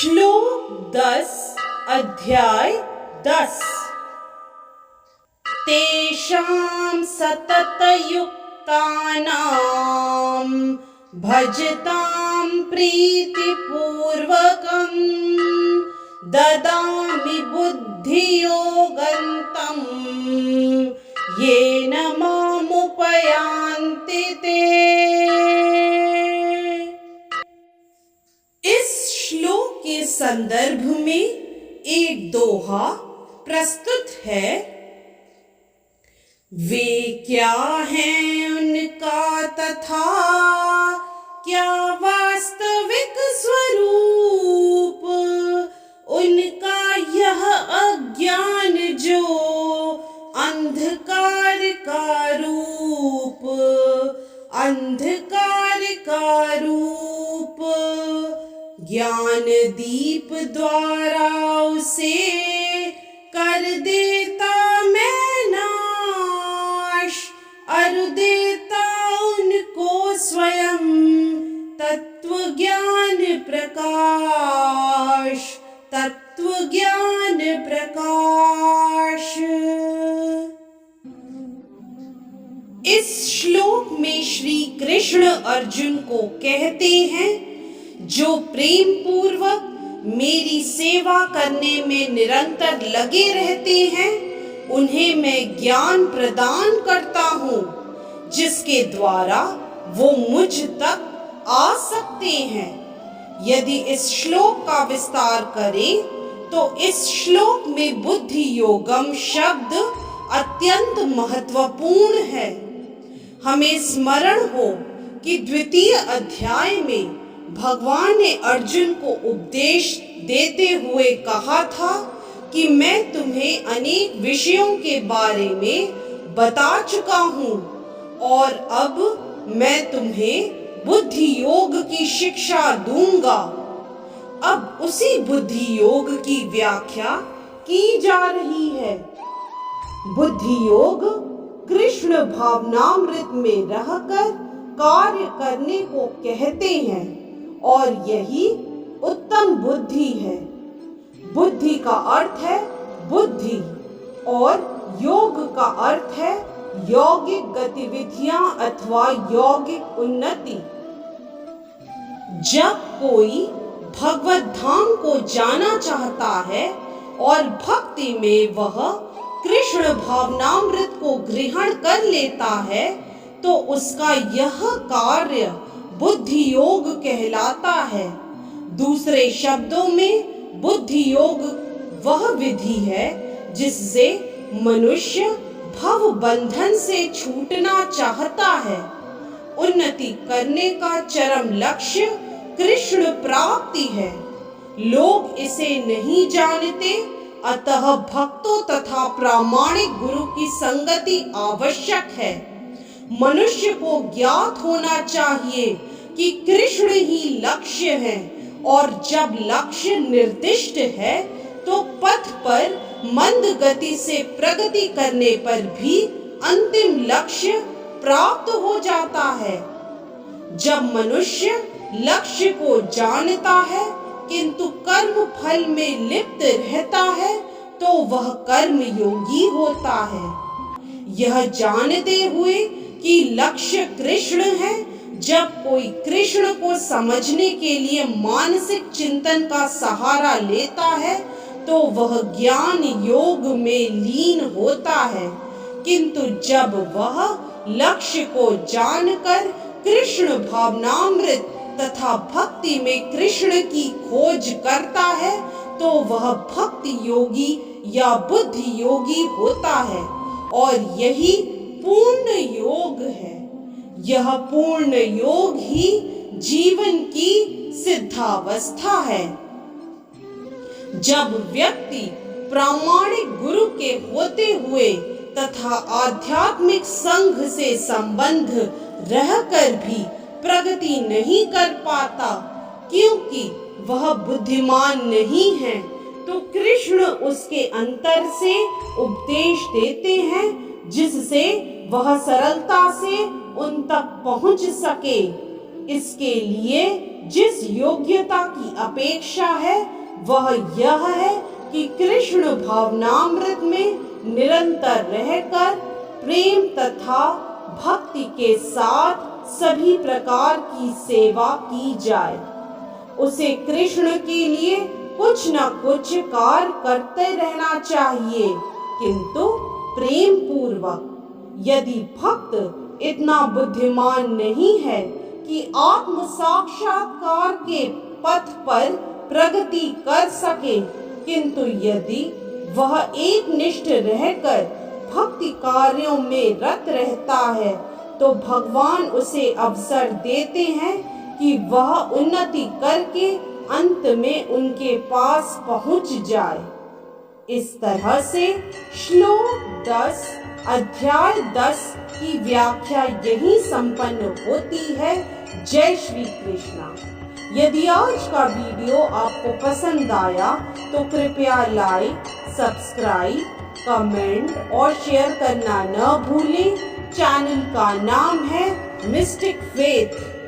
श्लोक 10 अध्याय 10। तेषां सततयुक्तानां भजतां प्रीतिपूर्वकं ददामि बुद्धियोगं तं येन मामुपयान्ति ते। इस श्लोक के संदर्भ में एक दोहा प्रस्तुत है। वे क्या हैं उनका तथा क्या वास्तविक स्वरूप, उनका यह अज्ञान जो अंधकार का रूप, अंधकार का रूप। ज्ञान दीप द्वारा उसे कर देता मैं नाश, अरु देता उनको स्वयं तत्व ज्ञान प्रकाश, तत्व ज्ञान प्रकाश। इस श्लोक में श्री कृष्ण अर्जुन को कहते हैं, जो प्रेम पूर्वक मेरी सेवा करने में निरंतर लगे रहते हैं, उन्हें मैं ज्ञान प्रदान करता हूँ, जिसके द्वारा वो मुझ तक आ सकते हैं। यदि इस श्लोक का विस्तार करें तो इस श्लोक में बुद्धि योगम शब्द अत्यंत महत्वपूर्ण है। हमें स्मरण हो कि द्वितीय अध्याय में भगवान ने अर्जुन को उपदेश देते हुए कहा था कि मैं तुम्हें अनेक विषयों के बारे में बता चुका हूँ और अब मैं तुम्हें बुद्धि योग की शिक्षा दूंगा। अब उसी बुद्धि योग की व्याख्या की जा रही है। बुद्धि योग कृष्ण भावनामृत में रहकर कार्य करने को कहते हैं और यही उत्तम बुद्धि है। बुद्धि का अर्थ है बुद्धि और योग का अर्थ है यौगिक गतिविधियां अथवा यौगिक उन्नति। जब कोई भगवत धाम को जाना चाहता है और भक्ति में वह कृष्ण भावनामृत को ग्रहण कर लेता है, तो उसका यह कार्य बुद्धि योग कहलाता है। दूसरे शब्दों में बुद्धि योग वह विधि है जिससे मनुष्य भव बंधन से छूटना चाहता है। उन्नति करने का चरम लक्ष्य कृष्ण प्राप्ति है। लोग इसे नहीं जानते, अतः भक्तों तथा प्रामाणिक गुरु की संगति आवश्यक है। मनुष्य को ज्ञात होना चाहिए कि कृष्ण ही लक्ष्य है और जब लक्ष्य निर्दिष्ट है तो पथ पर मंद गति से प्रगति करने पर भी अंतिम लक्ष्य प्राप्त हो जाता है। जब मनुष्य लक्ष्य को जानता है किंतु कर्म फल में लिप्त रहता है, तो वह कर्म योगी होता है। यह जानते हुए कि लक्ष्य कृष्ण है, जब कोई कृष्ण को समझने के लिए मानसिक चिंतन का सहारा लेता है, तो वह ज्ञान योग में लीन होता है। किंतु जब वह लक्ष्य को जानकर कृष्ण भावनामृत तथा भक्ति में कृष्ण की खोज करता है, तो वह भक्ति योगी या बुद्धि योगी होता है और यही पूर्ण योग है। यह पूर्ण योग ही जीवन की सिद्धावस्था है। जब व्यक्ति प्रामाणिक गुरु के होते हुए तथा आध्यात्मिक संघ से संबंध रहकर भी प्रगति नहीं कर पाता, क्योंकि वह बुद्धिमान नहीं है, तो कृष्ण उसके अंतर से उपदेश देते हैं, जिससे वह सरलता से उन तक पहुंच सके। इसके लिए जिस योग्यता की अपेक्षा है वह यह है कि कृष्ण भावनामृत में निरंतर रहकर प्रेम तथा भक्ति के साथ सभी प्रकार की सेवा की जाए। उसे कृष्ण के लिए कुछ न कुछ कार्य करते रहना चाहिए, किंतु प्रेम पूर्वक। यदि भक्त इतना बुद्धिमान नहीं है कि आत्म साक्षात्कार के पथ पर प्रगति कर सके, किंतु यदि वह एक निष्ठ रहकर भक्ति कार्यों में रत रहता है, तो भगवान उसे अवसर देते हैं कि वह उन्नति करके अंत में उनके पास पहुंच जाए। इस तरह से श्लोक 10 अध्याय 10 की व्याख्या यही संपन्न होती है। जय श्री कृष्णा। यदि आज का वीडियो आपको पसंद आया तो कृपया लाइक, सब्सक्राइब, कमेंट और शेयर करना न भूलें। चैनल का नाम है मिस्टिक फेथ।